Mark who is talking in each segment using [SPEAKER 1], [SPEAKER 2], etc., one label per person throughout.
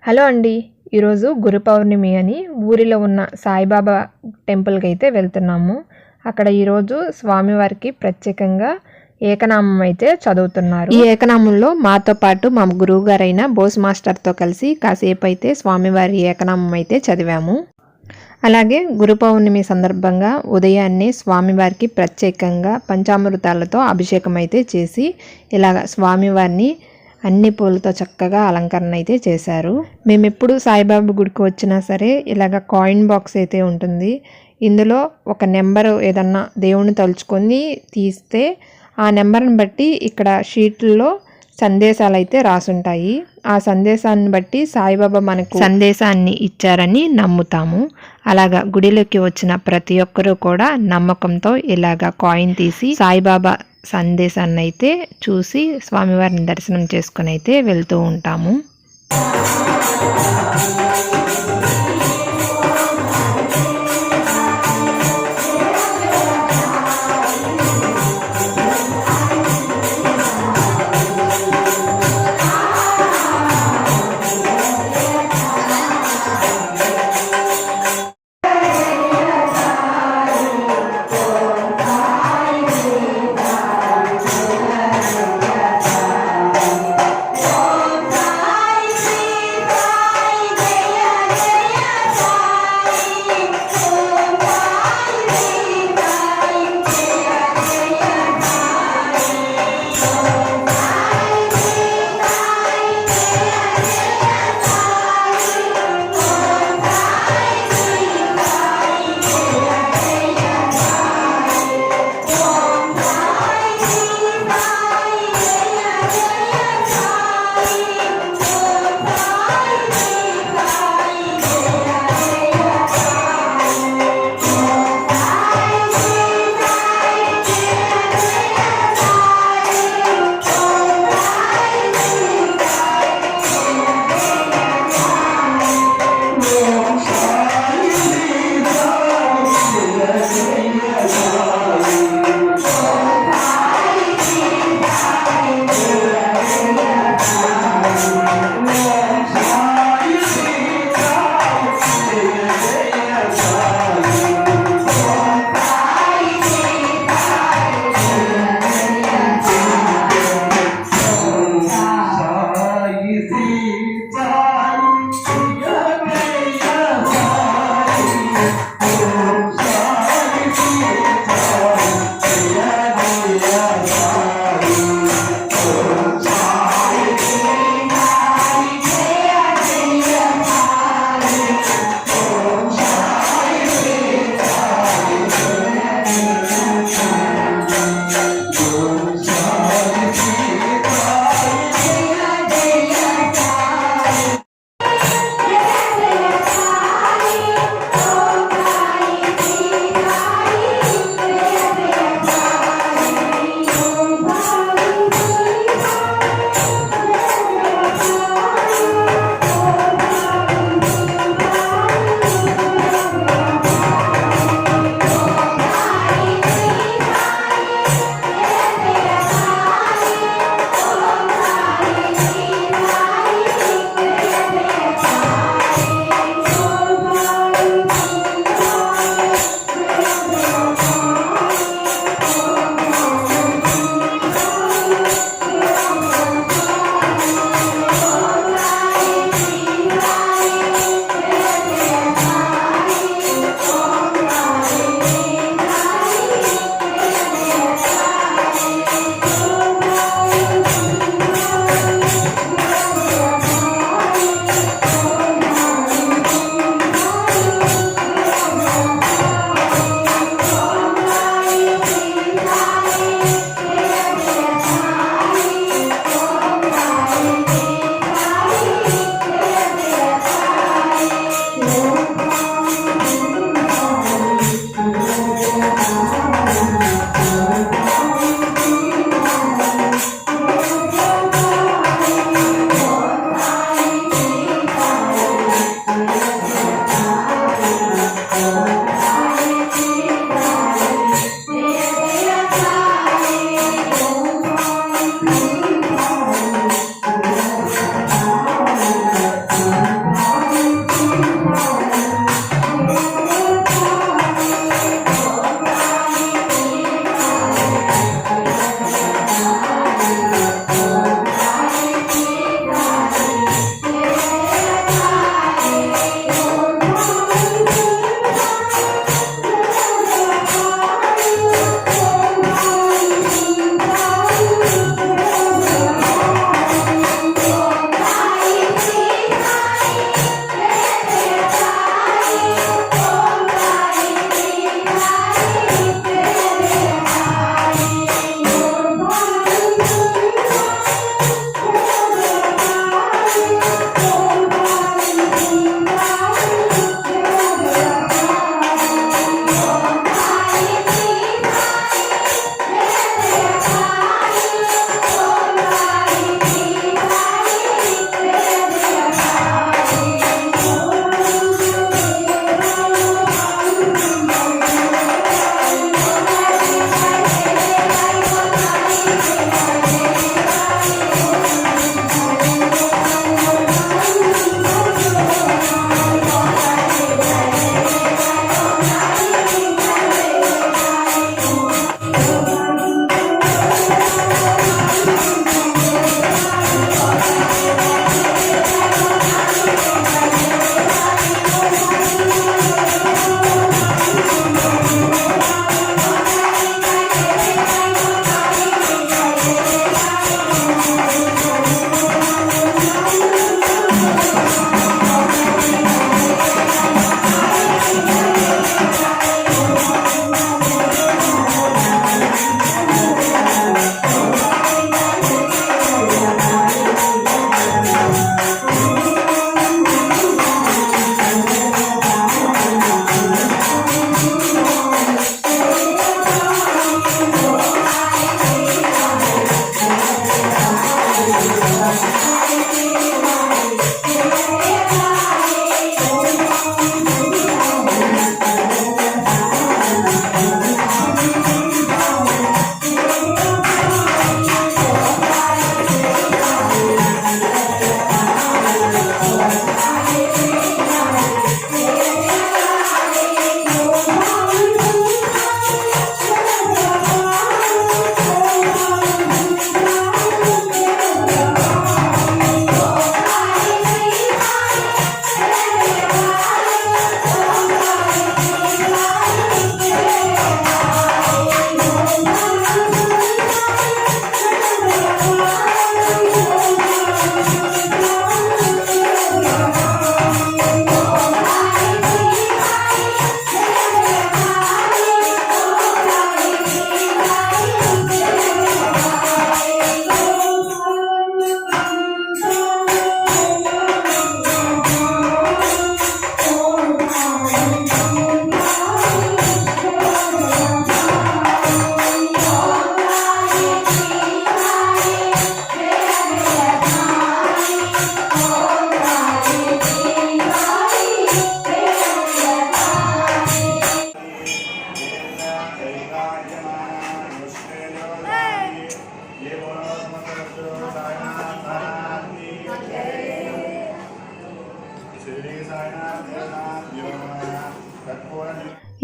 [SPEAKER 1] Hello అండి. ఈరోజు గురు పౌర్ణమి అని ఊరిలో ఉన్న సాయిబాబా టెంపుల్‌కి అయితే వెళ్తున్నాము. అక్కడ ఈరోజు స్వామివారికి ప్రత్యేకంగా ఏకనామం అయితే చదువుతున్నారు. ఈ ఏకనామంలో మాతో పాటు మా గురువుగారైన బోస్ మాస్టర్‌తో కలిసి కాసేపు అయితే స్వామివారి ఏకనామం అయితే చదివాము. అలాగే గురు పౌర్ణమి సందర్భంగా ఉదయాన్నే స్వామివారికి ప్రత్యేకంగా పంచామృతాలతో అభిషేకం అయితే చేసి ఇలాగ స్వామివారిని అన్ని పూలతో చక్కగా అలంకరణ అయితే చేశారు. మేమెప్పుడు సాయిబాబా గుడికి వచ్చినా సరే ఇలాగ కాయిన్ బాక్స్ అయితే ఉంటుంది. ఇందులో ఒక నెంబరు ఏదన్నా దేవుణ్ణి తలుచుకొని తీస్తే ఆ నెంబర్ని బట్టి ఇక్కడ షీట్లలో సందేశాలు అయితే రాసుంటాయి. ఆ సందేశాన్ని బట్టి సాయిబాబా మనకు సందేశాన్ని ఇచ్చారని నమ్ముతాము. అలాగా గుడిలోకి వచ్చిన ప్రతి ఒక్కరూ కూడా నమ్మకంతో ఇలాగా కాయిన్ తీసి సాయిబాబా సందేశాన్ని అయితే చూసి స్వామివారిని దర్శనం చేసుకొని అయితే వెళ్తూ ఉంటాము.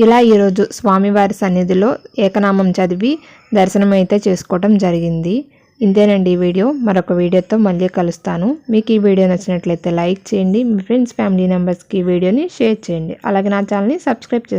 [SPEAKER 1] ఇలా ఈరోజు స్వామివారి సన్నిధిలో ఏకనామం చదివి దర్శనం అయితే చేసుకోవడం జరిగింది. ఇంతేనండి ఈ వీడియో. మరొక వీడియోతో మళ్ళీ కలుస్తాను. మీకు ఈ వీడియో నచ్చినట్లయితే లైక్ చేయండి. మీ ఫ్రెండ్స్ ఫ్యామిలీ మెంబర్స్కి ఈ వీడియోని షేర్ చేయండి. అలాగే నా ఛానల్ని సబ్స్క్రైబ్ చేసుకోండి.